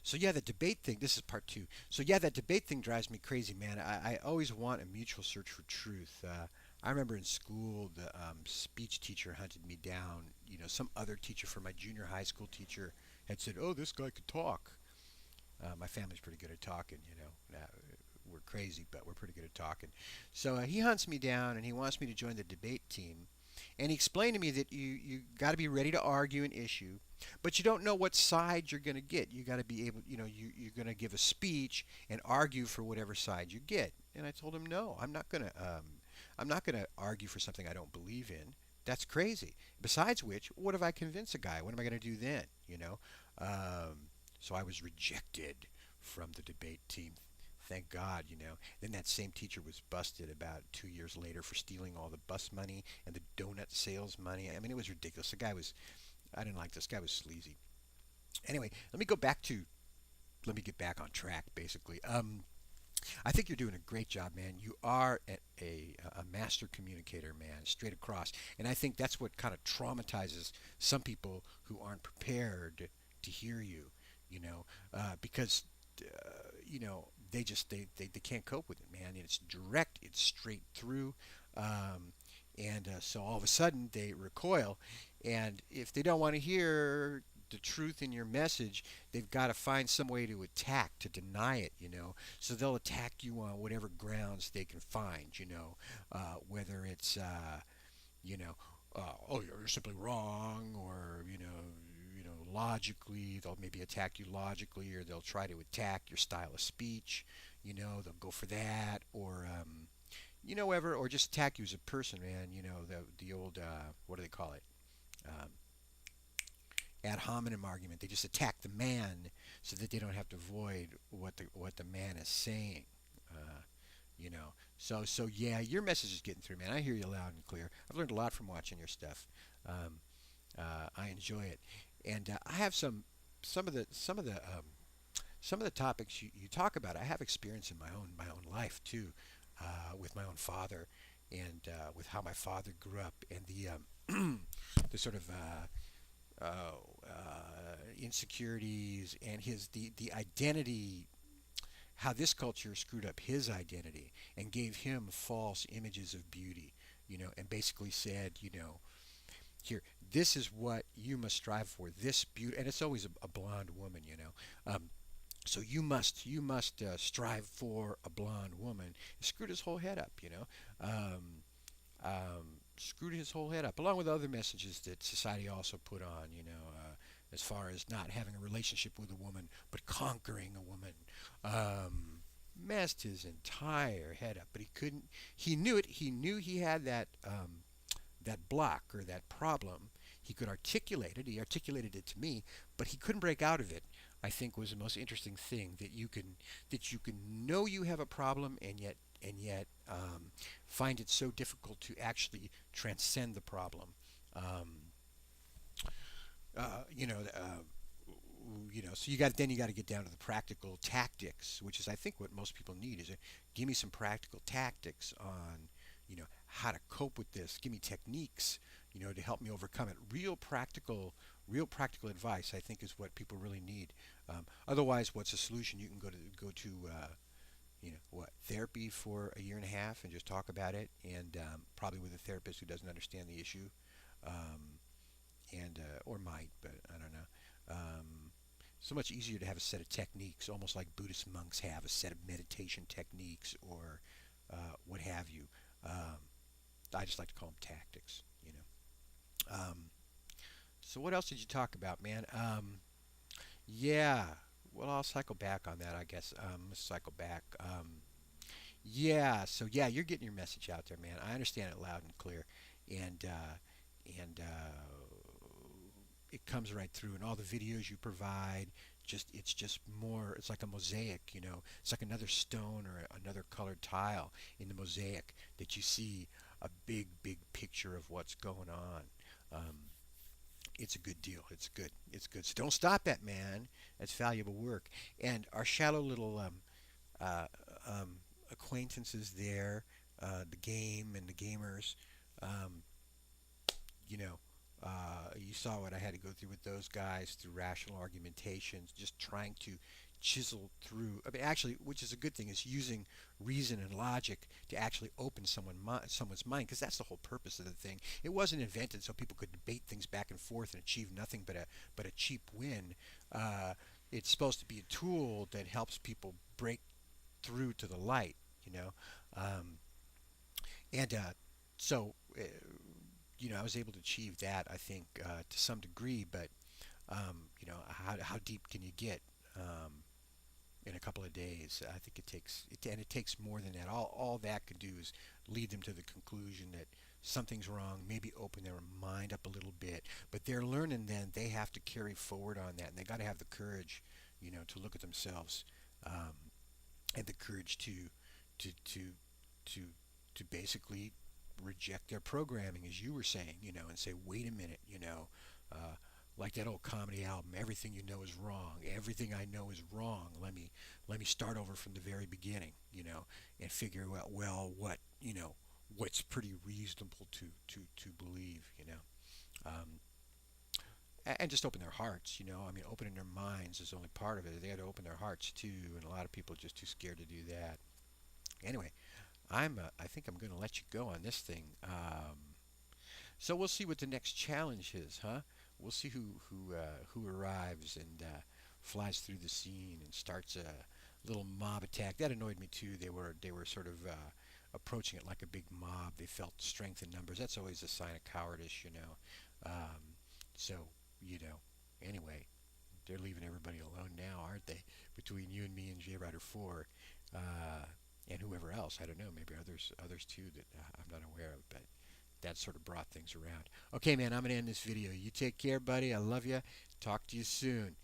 So yeah, the debate thing. This is part two. So yeah, that debate thing drives me crazy, man. I always want a mutual search for truth. I remember in school, the speech teacher hunted me down. Some other teacher from my junior high school teacher had said, "Oh, this guy could talk." My family's pretty good at talking. We're crazy, but we're pretty good at talking. So he hunts me down, and he wants me to join the debate team. And he explained to me that you got to be ready to argue an issue, but you don't know what side you're going to get. You got to be able, you're going to give a speech and argue for whatever side you get. And I told him, no, I'm not going to argue for something I don't believe in. That's crazy. Besides which, what if I convince a guy? What am I going to do then? So I was rejected from the debate team. Thank God. Then that same teacher was busted about 2 years later for stealing all the bus money and the donut sales money. I mean, it was ridiculous. I didn't like this guy was sleazy. Anyway, let me get back on track, basically. I think you're doing a great job, man. You are a master communicator, man, straight across. And I think that's what kind of traumatizes some people who aren't prepared to hear you, because they can't cope with it, man. And it's direct, it's straight through, and so all of a sudden they recoil, and if they don't want to hear the truth in your message, they've got to find some way to attack, to deny it, so they'll attack you on whatever grounds they can find, whether it's you know oh, you're simply wrong, or logically they'll maybe attack you logically, or they'll try to attack your style of speech. They'll go for that, or ever, or just attack you as a person, man. The old what do they call it? Um, Ad hominem argument. They just attack the man so that they don't have to avoid what the man is saying. Uh, you know. So yeah, your message is getting through, man. I hear you loud and clear. I've learned a lot from watching your stuff. Um, I enjoy it, and I have some of the topics you talk about. I have experience in my own life too, with my own father, and with how my father grew up, and the sort of insecurities, and the identity, how this culture screwed up his identity and gave him false images of beauty, and basically said, here, this is what you must strive for, this beauty, and it's always a blonde woman, so you must strive for a blonde woman. It screwed his whole head up, um, screwed his whole head up, along with other messages that society also put on, as far as not having a relationship with a woman, but conquering a woman. Messed his entire head up, but he couldn't. He knew it. He knew he had that block, or that problem. He could articulate it. He articulated it to me, but he couldn't break out of it. I think was the most interesting thing, that you can know you have a problem, and yet find it so difficult to actually transcend the problem. Um, uh, you know, uh, so you got to get down to the practical tactics, which is I think what most people need is give me some practical tactics on how to cope with this. Give me techniques, to help me overcome it. Real practical advice, I think, is what people really need. Otherwise, what's a solution? You can go to what, therapy for a year and a half and just talk about it, and probably with a therapist who doesn't understand the issue, um, and or might, but I don't know. So much easier to have a set of techniques, almost like Buddhist monks have a set of meditation techniques, or what have you. Um, I just like to call them tactics. So what else did you talk about, man? Yeah. Well, I'll cycle back on that, I guess. Let's cycle back. Yeah. So yeah, you're getting your message out there, man. I understand it loud and clear, and it comes right through. And all the videos you provide, it's just more. It's like a mosaic, It's like another stone or another colored tile in the mosaic that you see a big, big picture of what's going on. Um, it's a good deal. It's good. It's good. So don't stop that, man. That's valuable work. And our shallow little uh, acquaintances there, the game and the gamers, um, you know, You saw what I had to go through with those guys through rational argumentations, just trying to chisel through. I mean, actually, which is a good thing, is using reason and logic to actually open someone's mind, because that's the whole purpose of the thing. It wasn't invented so people could debate things back and forth and achieve nothing but a cheap win. Uh, it's supposed to be a tool that helps people break through to the light. You know, um, and so I was able to achieve that, I think, to some degree. But how deep can you get in a couple of days? I think and it takes more than that. All that could do is lead them to the conclusion that something's wrong, maybe open their mind up a little bit. But they're learning, then they have to carry forward on that, and they got to have the courage, to look at themselves, um, and the courage to to to to basically reject their programming, as you were saying, and say, wait a minute, like that old comedy album, everything you know is wrong. Everything I know is wrong. Let me start over from the very beginning, and figure out, well, what's pretty reasonable to believe, um, and just open their hearts, I mean, opening their minds is only part of it. They had to open their hearts too, and a lot of people are just too scared to do that. Anyway, I think I'm going to let you go on this thing. So we'll see what the next challenge is, huh? We'll see who arrives and flies through the scene and starts a little mob attack. That annoyed me too. They were sort of approaching it like a big mob. They felt strength in numbers. That's always a sign of cowardice. So you know. Anyway, they're leaving everybody alone now, aren't they? Between you and me and J Rider 4, and whoever else. I don't know. Maybe others too that I'm not aware of. But that sort of brought things around. Okay, man, I'm going to end this video. You take care, buddy. I love you. Talk to you soon.